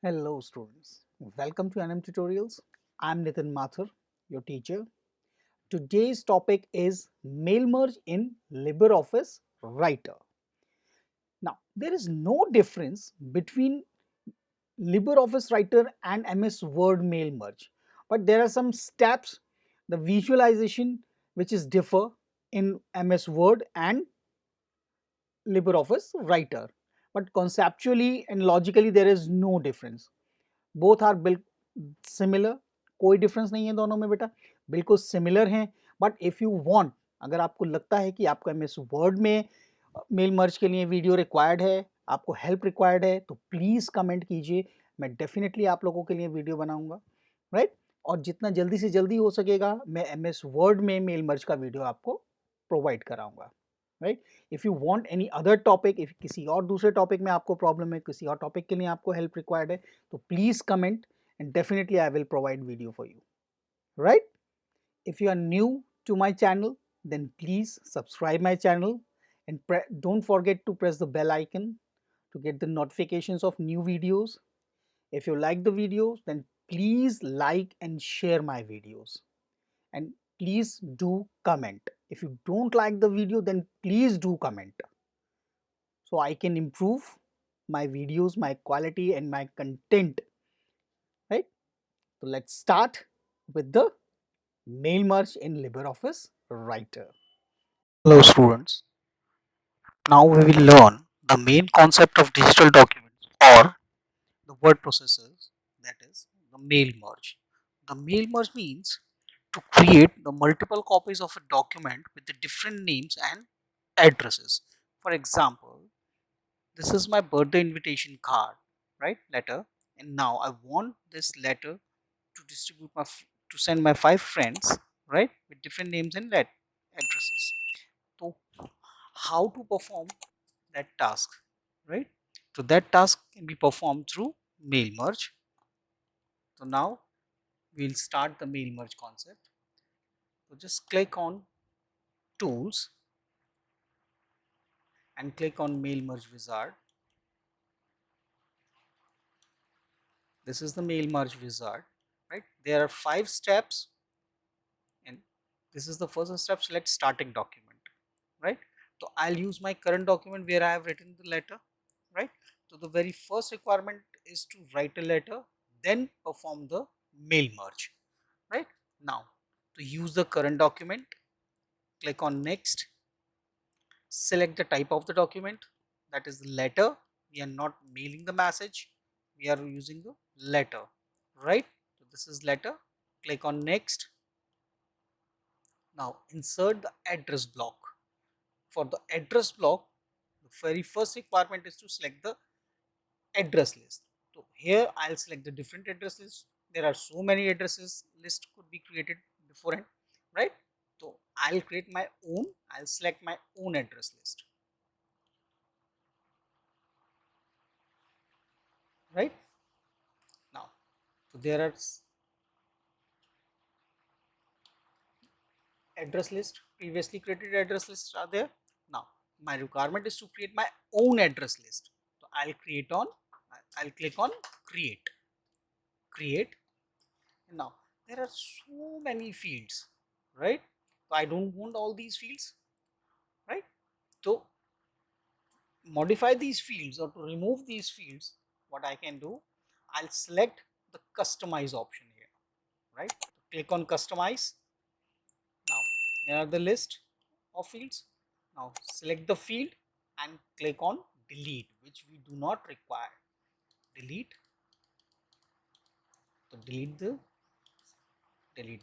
Hello students, welcome to NM Tutorials. I'm Nitin Mathur, your teacher. Today's topic is mail merge in LibreOffice Writer. Now, there is no difference between LibreOffice Writer and MS Word mail merge, but there are some steps, the visualization which is differ in MS Word and LibreOffice Writer. But conceptually and logically there is no difference. Both are similar, कोई difference नहीं है दोनों में बेटा, बिल्कुल similar हैं. But if you want, अगर आपको लगता है कि आपको एम एस वर्ड में मेल मर्ज के लिए वीडियो रिक्वायर्ड है, आपको हेल्प रिक्वायर्ड है, तो प्लीज़ कमेंट कीजिए. मैं डेफिनेटली आप लोगों के लिए वीडियो बनाऊंगा, राइट. और जितना जल्दी से जल्दी हो सकेगा मैं एम एस वर्ड में मेल मर्ज का वीडियो आपको प्रोवाइड कराऊंगा, right. If you want any other topic, if किसी और दूसरे टॉपिक में आपको प्रॉब्लम है, किसी और टॉपिक के लिए आपको हेल्प रिक्वायर्ड है, तो please comment and definitely I will provide video for you, right. If you are new to my channel, then please subscribe my channel and don't forget to press the bell icon to get the notifications of new videos. If you like the videos, then please like and share my videos, and please do comment. If you don't like the video, then please do comment so I can improve my videos, my quality and my content, right. So let's start with the mail merge in LibreOffice Writer. Hello students, now we will learn the main concept of digital documents or the word processors, that is the mail merge. The mail merge means to create the multiple copies of a document with the different names and addresses. For example, this is my birthday invitation card, right, letter, and now I want this letter to distribute to send my 5 friends, right, with different names and addresses. So how to perform that task, right? So that task can be performed through mail merge. So now we'll start the mail merge concept. So just click on tools and click on mail merge wizard. This is the mail merge wizard, right? There are 5 steps, and this is the first step. Select starting document, right? So I'll use my current document where I have written the letter, right. So the very first requirement is to write a letter, then perform the mail merge, right. Now to use the current document, click on next, select the type of the document, that is the letter. We are not mailing the message, we are using the letter, right. So this is letter, click on next. Now insert the address block. For the address block, the very first requirement is to select the address list. So here I'll select the different address list. There are so many addresses list could be created beforehand, right. So I'll create my own, I'll select my own address list, right. Now so there are address list, previously created address lists are there. Now my requirement is to create my own address list. So I'll click on create. Now there are so many fields, right. So I don't want all these fields, right. So modify these fields or to remove these fields, what I can do, I'll select the customize option here, right. So click on customize. Now here are the list of fields. Now select the field and click on delete, which we do not require. Delete. So delete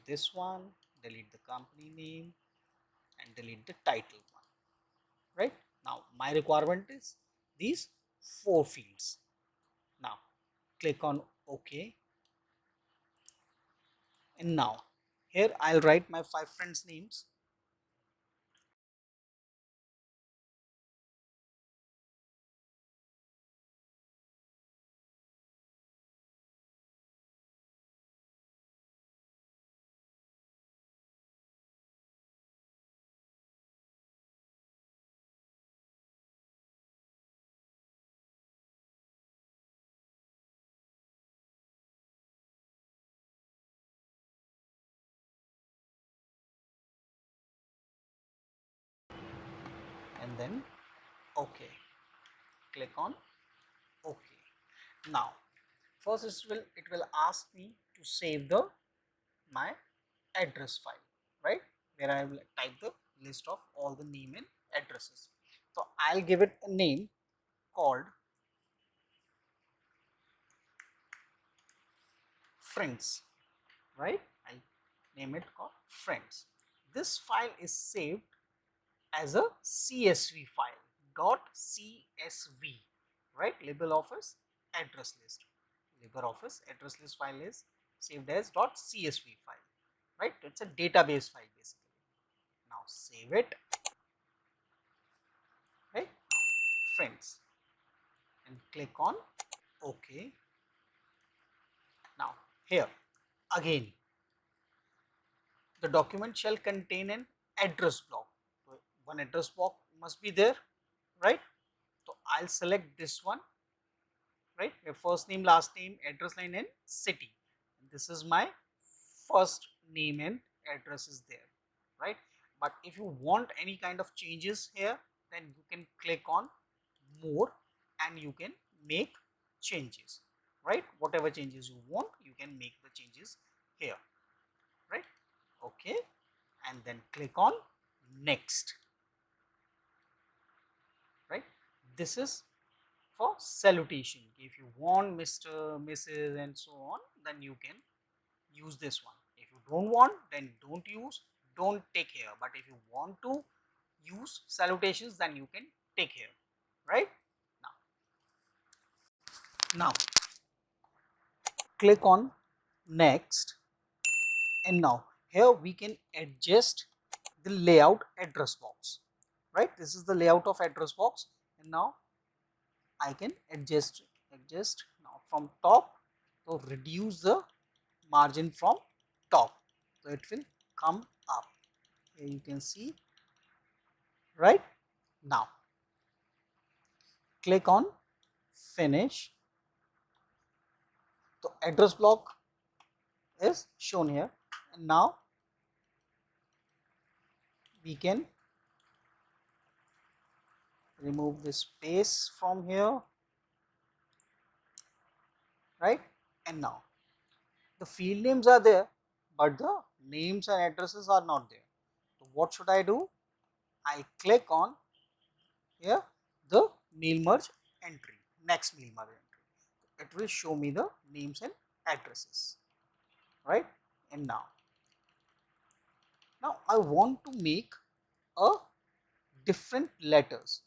this one, delete the company name, and delete the title one, right. Now my requirement is these 4 fields. Now click on OK, and now here I'll write my 5 friends names. then OK. Click on OK. Now first it will ask me to save the my address file, right, where I will type the list of all the name and addresses. So I'll give it a name called friends, right? I name it called friends. This file is saved as a CSV file, .csv, right? LibreOffice address list. LibreOffice address list file is saved as .csv file, right? It's a database file basically. Now save it, right? Friends, and click on OK. Now here again, the document shall contain an address block. One address block must be there, right? So I'll select this one, right? Your first name, last name, address line, and city. This is my first name and address is there, right? But if you want any kind of changes here, then you can click on more and you can make changes, right? Whatever changes you want, you can make the changes here, right? OK, and then click on next, right? This is for salutation. If you want Mr., Mrs. and so on, then you can use this one. If you don't want, then don't use, don't take here. But if you want to use salutations, then you can take here, right? Now click on next, and now here we can adjust the layout address box, right? This is the layout of address box, and now I can adjust now from top. So reduce the margin from top, so it will come up. Here you can see, right? Now click on finish. The address block is shown here, and now we can remove this space from here, right? And now the field names are there, but the names and addresses are not there. So what should I do? I click on here the mail merge entry, next mail merge entry. It will show me the names and addresses, right? And now I want to make a different letters,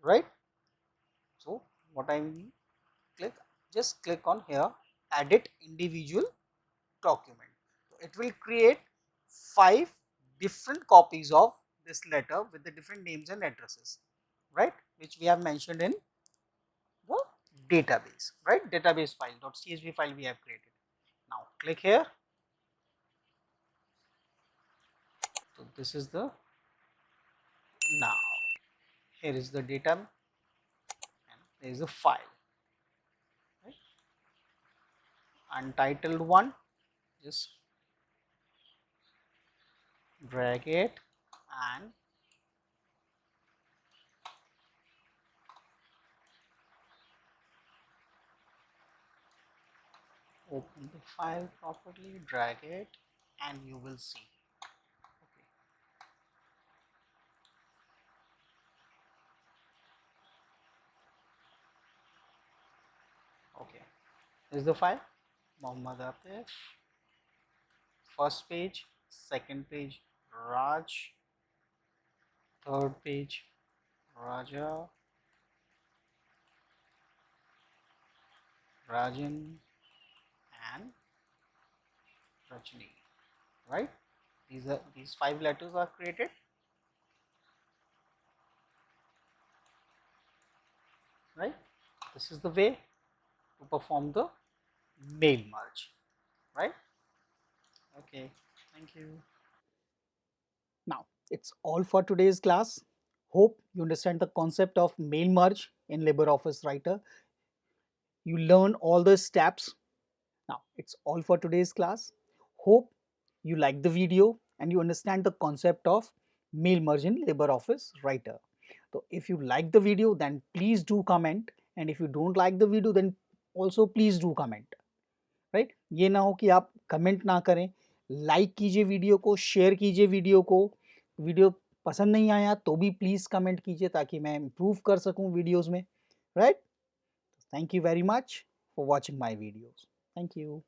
right? So what I will click, just click on here, edit individual document. So it will create 5 different copies of this letter with the different names and addresses, right, which we have mentioned in the database, right? Database file, .csv file we have created. Now click here. So this is the, now here is the data and there is a file, right? Untitled one, just drag it and open the file properly, drag it, and you will see. Okay, this is the file. Mohammad Atif, first page, second page Raj, third page Raja, Rajan, and Rajni, right? These 5 letters are created, right? This is the way to perform the mail merge, right? Okay, thank you. Now it's all for today's class. Hope you understand the concept of mail merge in LibreOffice Writer. You learn all the steps. Now it's all for today's class. Hope you like the video and you understand the concept of mail merge in LibreOffice Writer. तो if you like the video then please do comment, and if you don't like the video then also please do comment, right? ये ना हो कि आप comment ना करें, like कीजिए video को, शेयर कीजिए वीडियो को, वीडियो पसंद नहीं आया तो भी प्लीज़ कमेंट कीजिए ताकि मैं इम्प्रूव कर सकूं वीडियोस में, right? Thank you very much for watching my videos, thank you.